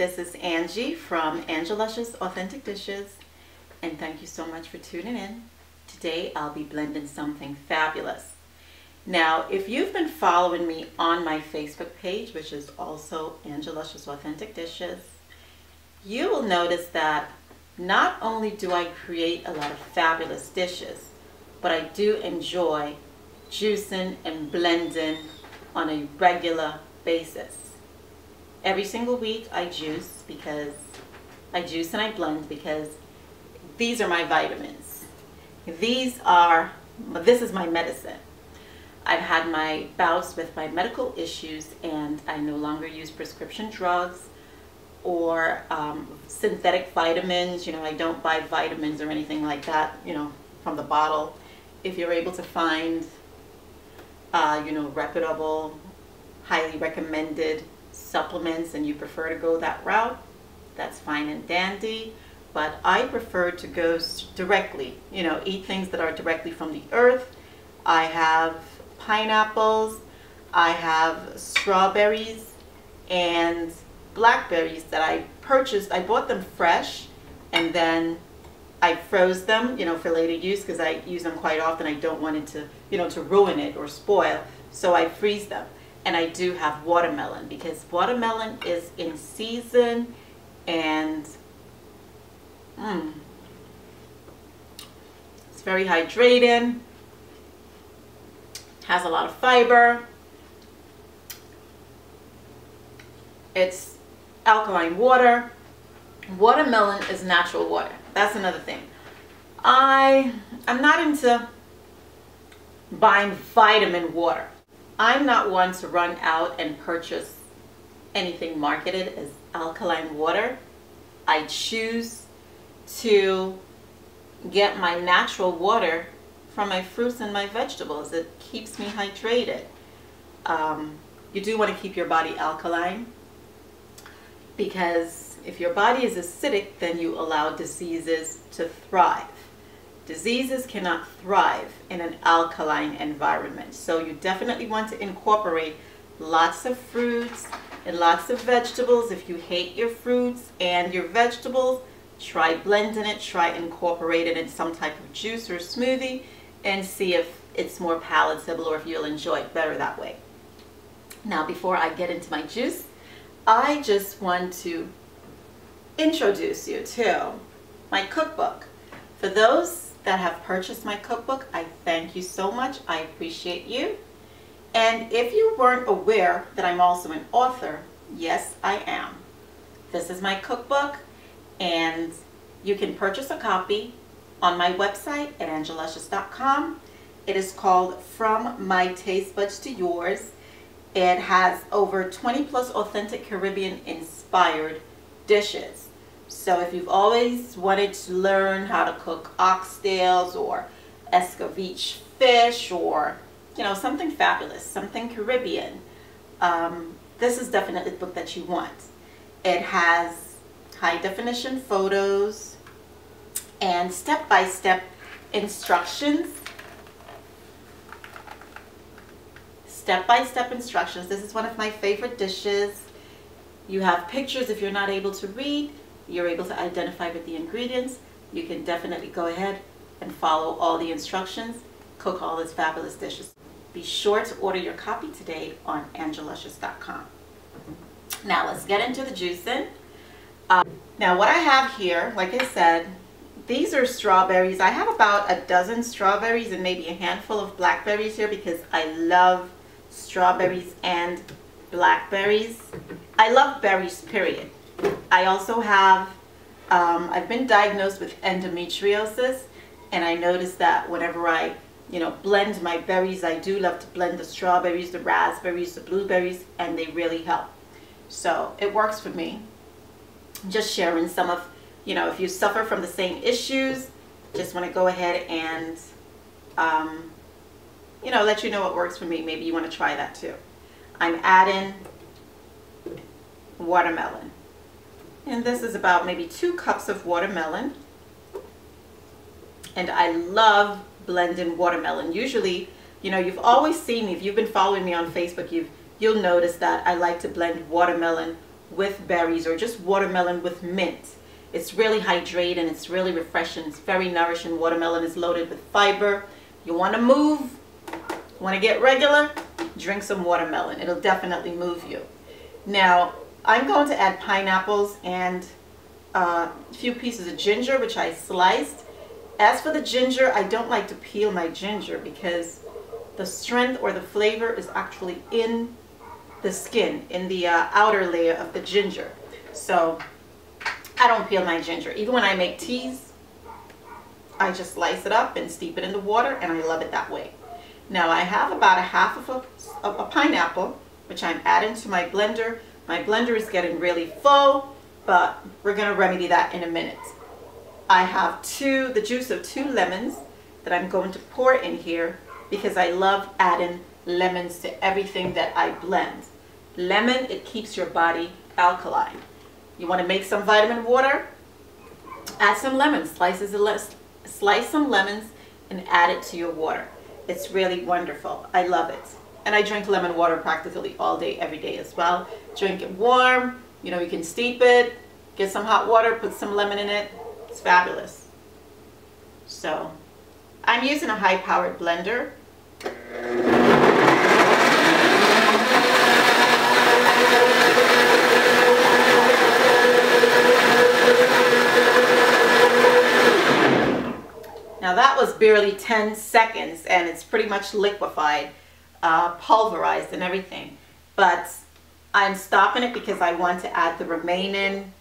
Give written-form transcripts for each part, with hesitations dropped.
This is Angie from Ange'luscious Authentic Dishes, and thank you so much for tuning in. Today I'll be blending something fabulous. Now, if you've been following me on my Facebook page, which is also Ange'luscious Authentic Dishes, you will notice that not only do I create a lot of fabulous dishes, but I do enjoy juicing and blending on a regular basis. Every single week I juice and I blend because these are my vitamins. This is my medicine. I've had my bouts with my medical issues and I no longer use prescription drugs or synthetic vitamins. I don't buy vitamins or anything like that, from the bottle. If you're able to find, reputable, highly recommended supplements and you prefer to go that route, that's fine and dandy. But I prefer to go directly, eat things that are directly from the earth. I have pineapples, I have strawberries and blackberries that I purchased. I bought them fresh and then I froze them, for later use because I use them quite often. I don't want it to, to ruin it or spoil. So I freeze them. And I do have watermelon because watermelon is in season and it's very hydrating, has a lot of fiber, it's alkaline water. Watermelon is natural water. That's another thing. I'm not into buying vitamin water. I'm not one to run out and purchase anything marketed as alkaline water. I choose to get my natural water from my fruits and my vegetables. It keeps me hydrated. You do want to keep your body alkaline because if your body is acidic, then you allow diseases to thrive. Diseases cannot thrive in an alkaline environment. So you definitely want to incorporate lots of fruits and lots of vegetables. If you hate your fruits and your vegetables, try blending it, try incorporating it in some type of juice or smoothie and see if it's more palatable or if you'll enjoy it better that way. Now, before I get into my juice, I just want to introduce you to my cookbook. For those that have purchased my cookbook, I thank you so much. I appreciate you. And if you weren't aware that I'm also an author, yes, I am. This is my cookbook, and you can purchase a copy on my website at Ange'luscious.com. It is called From My Taste Buds to Yours. It has over 20 plus authentic Caribbean inspired dishes. So if you've always wanted to learn how to cook oxtails or escabeche fish or, something fabulous, something Caribbean, this is definitely the book that you want. It has high definition photos and step-by-step instructions. Step-by-step instructions. This is one of my favorite dishes. You have pictures if you're not able to read. You're able to identify with the ingredients. You can definitely go ahead and follow all the instructions. Cook all these fabulous dishes. Be sure to order your copy today on Ange'luscious.com. Now let's get into the juicing. Now what I have here, like I said, these are strawberries. I have about a dozen strawberries and maybe a handful of blackberries here because I love strawberries and blackberries. I love berries, period. I also have, I've been diagnosed with endometriosis, and I noticed that whenever I, blend my berries, I do love to blend the strawberries, the raspberries, the blueberries, and they really help. So it works for me. Just sharing some of, if you suffer from the same issues, just want to go ahead and, let you know what works for me. Maybe you want to try that too. I'm adding watermelon. And this is about maybe 2 cups of watermelon. And I love blending watermelon. Usually, you've always seen me, if you've been following me on Facebook, you'll notice that I like to blend watermelon with berries or just watermelon with mint. It's really hydrating, it's really refreshing, it's very nourishing. Watermelon is loaded with fiber. You want to move, want to get regular, drink some watermelon. It'll definitely move you. Now, I'm going to add pineapples and a few pieces of ginger, which I sliced. As for the ginger, I don't like to peel my ginger because the strength or the flavor is actually in the skin, in the outer layer of the ginger. So I don't peel my ginger. Even when I make teas, I just slice it up and steep it in the water, and I love it that way. Now I have about a half of a pineapple, which I'm adding to my blender. My blender is getting really full, but we're going to remedy that in a minute. I have the juice of 2 lemons that I'm going to pour in here because I love adding lemons to everything that I blend. Lemon, it keeps your body alkaline. You want to make some vitamin water? Add some lemons, slice some lemons and add it to your water. It's really wonderful. I love it. And I drink lemon water practically all day, every day as well. Drink it warm. You know, you can steep it, get some hot water, put some lemon in it. It's fabulous. So I'm using a high-powered blender. Now that was barely 10 seconds and it's pretty much liquefied, pulverized and everything. But I'm stopping it because I want to add the remaining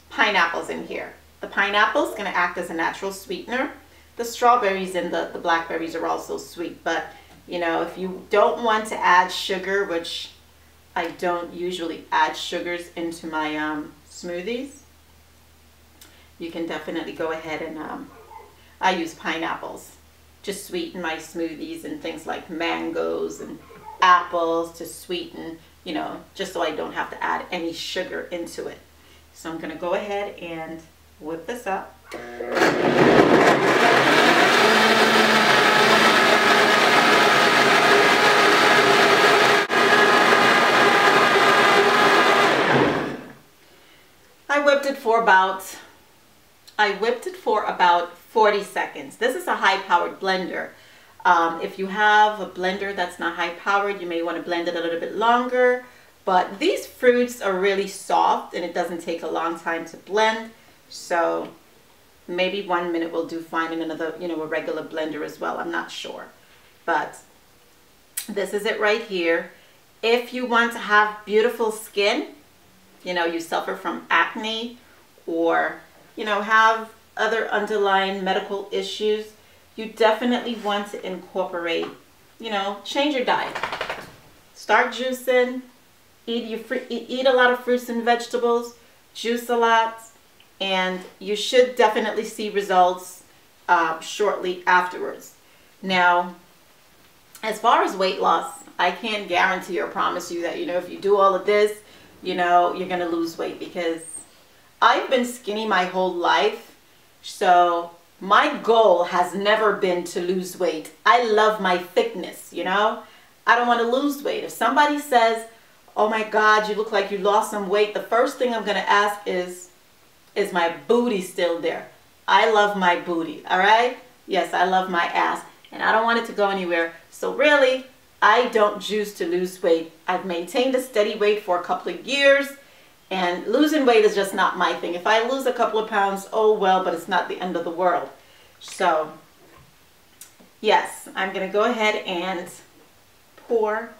pineapples in here. The pineapple is going to act as a natural sweetener. The strawberries and the blackberries are also sweet, but you know, if you don't want to add sugar, which I don't usually add sugars into my smoothies, you can definitely go ahead and I use pineapples to sweeten my smoothies and things like mangoes and apples to sweeten, you know, just so I don't have to add any sugar into it. So I'm going to go ahead and whip this up. I whipped it for about 40 seconds. This is a high-powered blender. If you have a blender that's not high-powered, you may want to blend it a little bit longer. But these fruits are really soft and it doesn't take a long time to blend. So maybe 1 minute will do fine in another, you know, a regular blender as well. I'm not sure. But this is it right here. If you want to have beautiful skin, you know, you suffer from acne or, you know, have other underlying medical issues, you definitely want to incorporate, you know, change your diet. Start juicing, eat a lot of fruits and vegetables, juice a lot, and you should definitely see results shortly afterwards. Now, as far as weight loss, I can't guarantee or promise you that, you know, if you do all of this, you know, you're going to lose weight, because I've been skinny my whole life. So my goal has never been to lose weight. I love my thickness, you know. I don't want to lose weight. If somebody says, oh my God, you look like you lost some weight, the first thing I'm going to ask is my booty still there? I love my booty, all right? Yes, I love my ass, and I don't want it to go anywhere. So really, I don't juice to lose weight. I've maintained a steady weight for a couple of years, and losing weight is just not my thing. If I lose a couple of pounds, oh well, but it's not the end of the world. So, yes, I'm going to go ahead and pour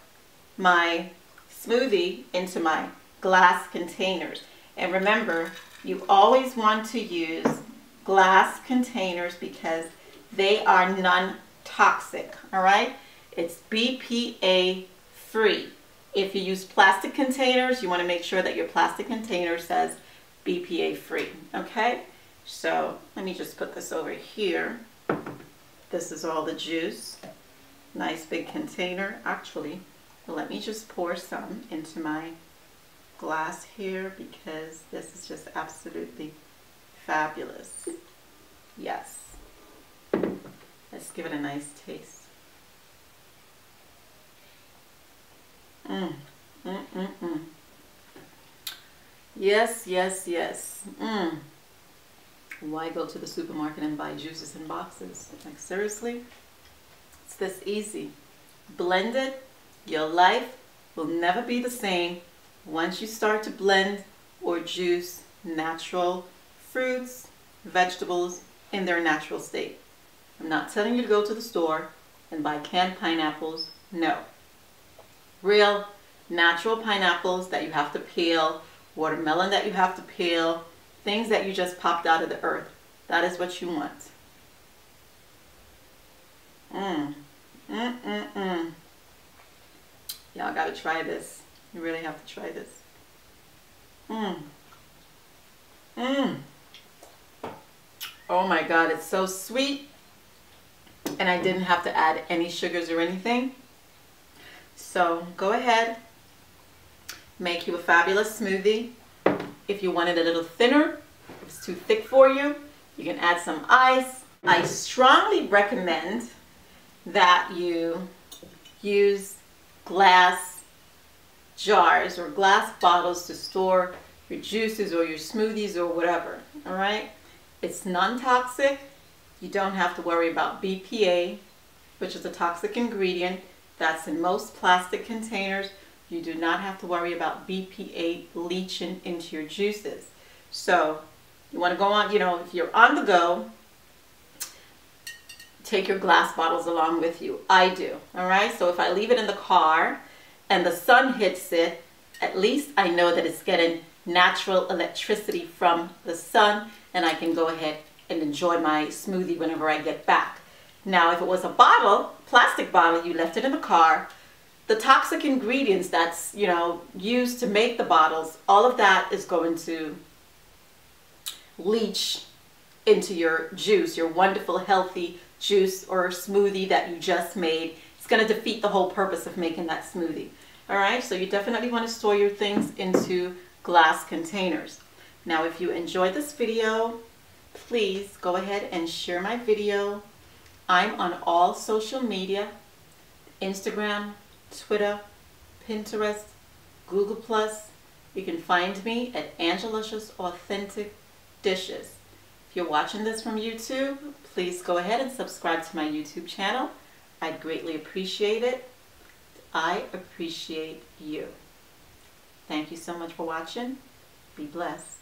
my smoothie into my glass containers. And remember, you always want to use glass containers because they are non-toxic, all right? It's BPA free. If you use plastic containers, you want to make sure that your plastic container says BPA free, okay? So let me just put this over here. This is all the juice. Nice big container. Actually, let me just pour some into my glass here because this is just absolutely fabulous. Yes. Let's give it a nice taste. Yes, yes, yes. Why go to the supermarket and buy juices in boxes? Like, seriously? It's this easy. Blend it. Your life will never be the same once you start to blend or juice natural fruits, vegetables in their natural state. I'm not telling you to go to the store and buy canned pineapples. No. Real, natural pineapples that you have to peel, watermelon that you have to peel, things that you just popped out of the earth. That is what you want. Y'all gotta try this. You really have to try this. Oh my God, it's so sweet. And I didn't have to add any sugars or anything. So go ahead, make you a fabulous smoothie. If you want it a little thinner, if it's too thick for you, you can add some ice. I strongly recommend that you use glass jars or glass bottles to store your juices or your smoothies or whatever, all right? It's non-toxic. You don't have to worry about BPA, which is a toxic ingredient that's in most plastic containers. You do not have to worry about BPA leaching into your juices. So you want to go on, you know, if you're on the go, take your glass bottles along with you. I do, all right? So if I leave it in the car and the sun hits it, at least I know that it's getting natural electricity from the sun, and I can go ahead and enjoy my smoothie whenever I get back. Now, if it was a bottle, plastic bottle, you left it in the car, the toxic ingredients that's, you know, used to make the bottles, all of that is going to leach into your juice, your wonderful, healthy juice or smoothie that you just made. It's going to defeat the whole purpose of making that smoothie. All right, so you definitely want to store your things into glass containers. Now, if you enjoyed this video, please go ahead and share my video. I'm on all social media, Instagram, Twitter, Pinterest, Google+. You can find me at Ange'luscious Authentic Dishes. If you're watching this from YouTube, please go ahead and subscribe to my YouTube channel. I'd greatly appreciate it. I appreciate you. Thank you so much for watching. Be blessed.